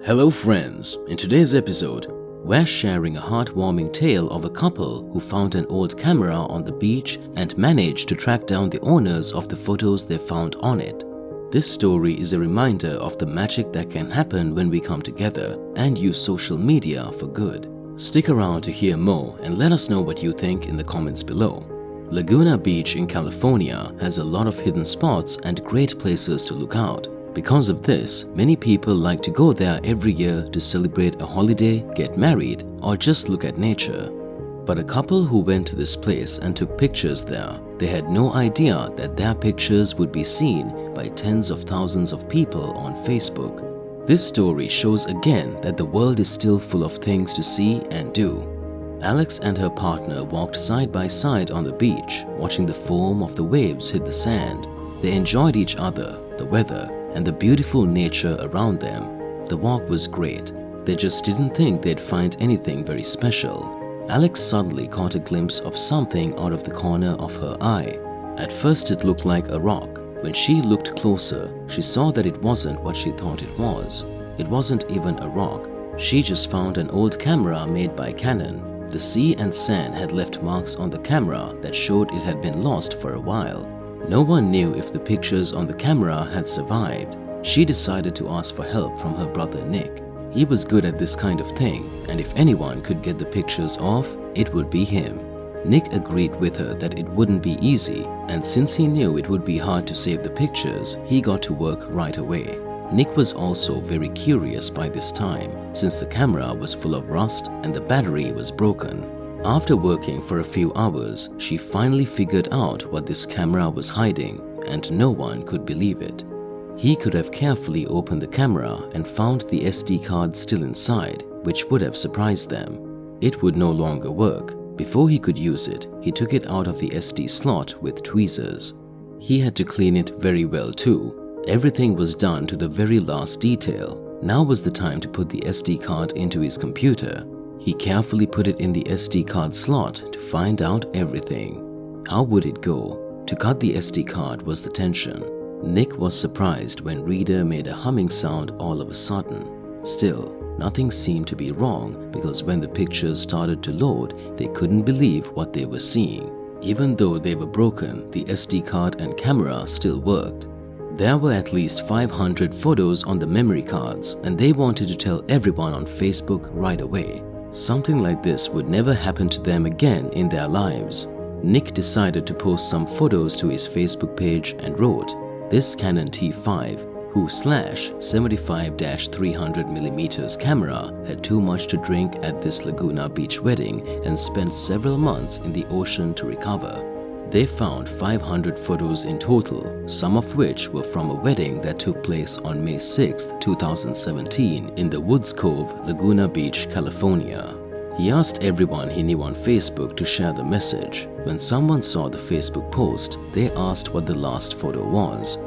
Hello friends, in today's episode, we're sharing a heartwarming tale of a couple who found an old camera on the beach and managed to track down the owners of the photos they found on it. This story is a reminder of the magic that can happen when we come together and use social media for good. Stick around to hear more and let us know what you think in the comments below. Laguna Beach in California has a lot of hidden spots and great places to look out. Because of this, many people like to go there every year to celebrate a holiday, get married, or just look at nature. But a couple who went to this place and took pictures there, they had no idea that their pictures would be seen by tens of thousands of people on Facebook. This story shows again that the world is still full of things to see and do. Alex and her partner walked side by side on the beach, watching the foam of the waves hit the sand. They enjoyed each other, the weather, and the beautiful nature around them. The walk was great. They just didn't think they'd find anything very special. Alex suddenly caught a glimpse of something out of the corner of her eye. At first it looked like a rock. When she looked closer, she saw that it wasn't what she thought it was. It wasn't even a rock. She just found an old camera made by Canon. The sea and sand had left marks on the camera that showed it had been lost for a while. No one knew if the pictures on the camera had survived. She decided to ask for help from her brother Nick. He was good at this kind of thing, and if anyone could get the pictures off, it would be him. Nick agreed with her that it wouldn't be easy, and since he knew it would be hard to save the pictures, he got to work right away. Nick was also very curious by this time, since the camera was full of rust and the battery was broken. After working for a few hours, she finally figured out what this camera was hiding, and no one could believe it. He could have carefully opened the camera and found the SD card still inside, which would have surprised them. It would no longer work. Before he could use it, he took it out of the SD slot with tweezers. He had to clean it very well too. Everything was done to the very last detail. Now was the time to put the SD card into his computer. He carefully put it in the SD card slot to find out everything. How would it go? To cut the SD card was the tension. Nick was surprised when Reader made a humming sound all of a sudden. Still, nothing seemed to be wrong because when the pictures started to load, they couldn't believe what they were seeing. Even though they were broken, the SD card and camera still worked. There were at least 500 photos on the memory cards, and they wanted to tell everyone on Facebook right away. Something like this would never happen to them again in their lives. Nick decided to post some photos to his Facebook page and wrote, "This Canon T5, whose /75-300mm camera had too much to drink at this Laguna Beach wedding and spent several months in the ocean to recover." They found 500 photos in total, some of which were from a wedding that took place on May 6, 2017 in the Woods Cove, Laguna Beach, California. He asked everyone he knew on Facebook to share the message. When someone saw the Facebook post, they asked what the last photo was.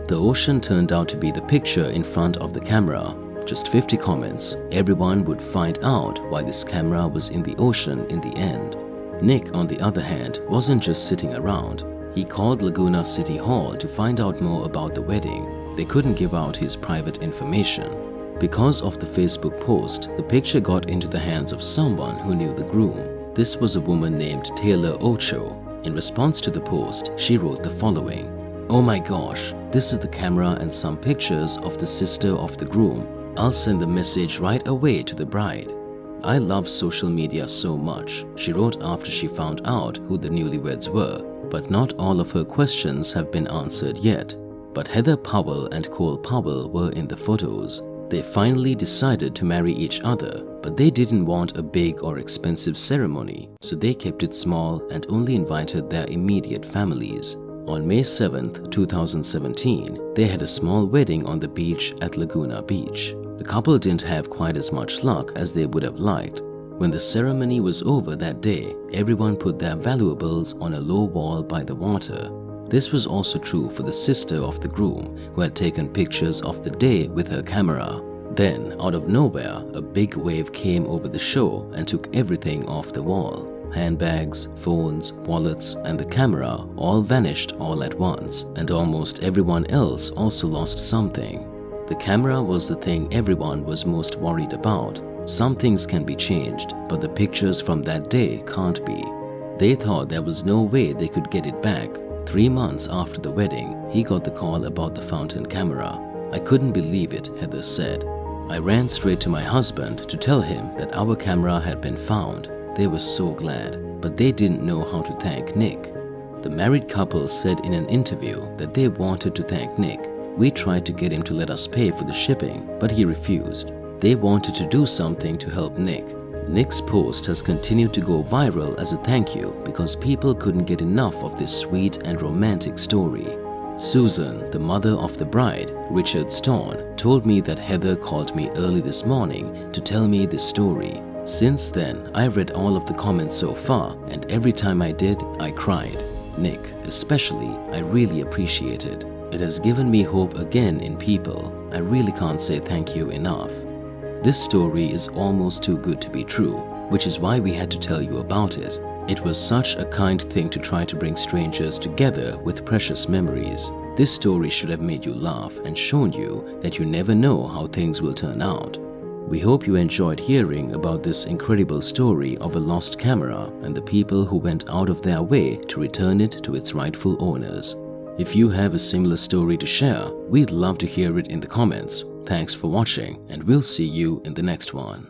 The ocean turned out to be the picture in front of the camera. Just 50 comments. Everyone would find out why this camera was in the ocean in the end. Nick, on the other hand, wasn't just sitting around. He called Laguna City Hall to find out more about the wedding. They couldn't give out his private information. Because of the Facebook post, the picture got into the hands of someone who knew the groom. This was a woman named Taylor Ocho. In response to the post, she wrote the following: "Oh my gosh, this is the camera and some pictures of the sister of the groom. I'll send the message right away to the bride. I love social media so much," she wrote after she found out who the newlyweds were. But not all of her questions have been answered yet. But Heather Powell and Cole Powell were in the photos. They finally decided to marry each other, but they didn't want a big or expensive ceremony, so they kept it small and only invited their immediate families. On May 7, 2017, they had a small wedding on the beach at Laguna Beach. The couple didn't have quite as much luck as they would have liked. When the ceremony was over that day, everyone put their valuables on a low wall by the water. This was also true for the sister of the groom, who had taken pictures of the day with her camera. Then, out of nowhere, a big wave came over the shore and took everything off the wall. Handbags, phones, wallets, and the camera all vanished all at once, and almost everyone else also lost something. The camera was the thing everyone was most worried about. Some things can be changed, but the pictures from that day can't be. They thought there was no way they could get it back. 3 months after the wedding, he got the call about the fountain camera. I couldn't believe it, Heather said. I ran straight to my husband to tell him that our camera had been found. They were so glad, but they didn't know how to thank Nick. The married couple said in an interview that they wanted to thank Nick. We tried to get him to let us pay for the shipping, but he refused. They wanted to do something to help Nick. Nick's post has continued to go viral as a thank you because people couldn't get enough of this sweet and romantic story. Susan, the mother of the bride, Richard Stone, told me that Heather called me early this morning to tell me this story. Since then, I've read all of the comments so far, and every time I did, I cried. Nick, especially, I really appreciate it. It has given me hope again in people. I really can't say thank you enough. This story is almost too good to be true, which is why we had to tell you about it. It was such a kind thing to try to bring strangers together with precious memories. This story should have made you laugh and shown you that you never know how things will turn out. We hope you enjoyed hearing about this incredible story of a lost camera and the people who went out of their way to return it to its rightful owners. If you have a similar story to share, we'd love to hear it in the comments. Thanks for watching, and we'll see you in the next one.